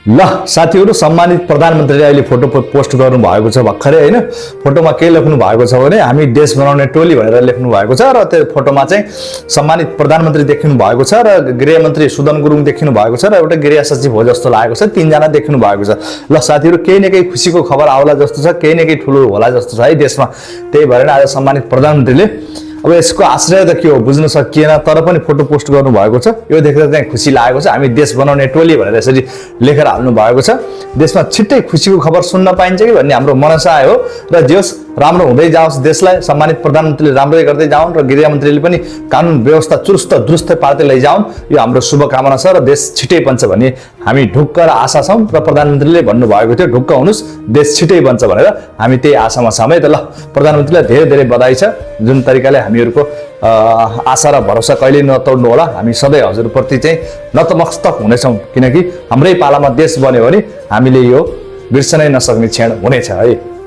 ल साथीहरु सम्मानित प्रधानमन्त्रीले अहिले फोटो पोस्ट गर्नु भएको छ भर्खरै हैन फोटोमा के लेख्नु भएको छ भने हामी देश बनाउने टोली भनेर लेख्नु भएको छ र त्यो फोटोमा चाहिँ सम्मानित प्रधानमन्त्री देखिनु भएको छ र गृहमन्त्री सुदन गुरुङ देखिनु भएको छ र एउटा गृह सचिव हो जस्तो लागेको छ तीन जना देखिनु भएको छ ल साथीहरु केही न केही खुशीको खबर आउला जस्तो छ केही न केही ठुलो होला जस्तो छ है देशमा त्यही भएर आज सम्मानित प्रधानमन्त्रीले अब यसको आश्रय त के हो बुझ्न सकिएन तर पनि फोटो पोस्ट गर्नु भएको छ यो देखेर चाहिँ खुसी लागेको छ हामी देश बनाउने टोली भनेर यसरी लेखेर हाल्नु भएको छ देशमा छिट्टै खुसीको खबर सुन्न पाइन्छ कि भन्ने हाम्रो मनसा हो र जेस राम्रो हुँदै जाओस् देशलाई सम्मानित प्रधानमन्त्रीले राम्रै गर्दै जाउन् र गृहमन्त्रीले पनि कानुन व्यवस्था चुस्त दुरुस्त पार्दै लैजाउन् यो हाम्रो शुभकामना छ र देश छिट्टै बन्छ भन्ने हामी ढुक्क र आशा छौं र प्रधानमन्त्रीले भन्नुभएको थियो ढुक्क हुनुस् देश छिट्टै बन्छ भनेर हामी त्यही आशामा छौं है त ल प्रधानमन्त्रीलाई धेरै धेरै बधाई छ जुन तरिकाले हामीहरुको आशा र भरोसा कहिले नतोड्नु होला हामी सधैं हजुरप्रति चाहिँ नतमस्तक हुनेछौं किनकि हाम्रै पालामा देश बन्यो भने हामीले यो बिर्सनै नसक्ने क्षण हुनेछ है।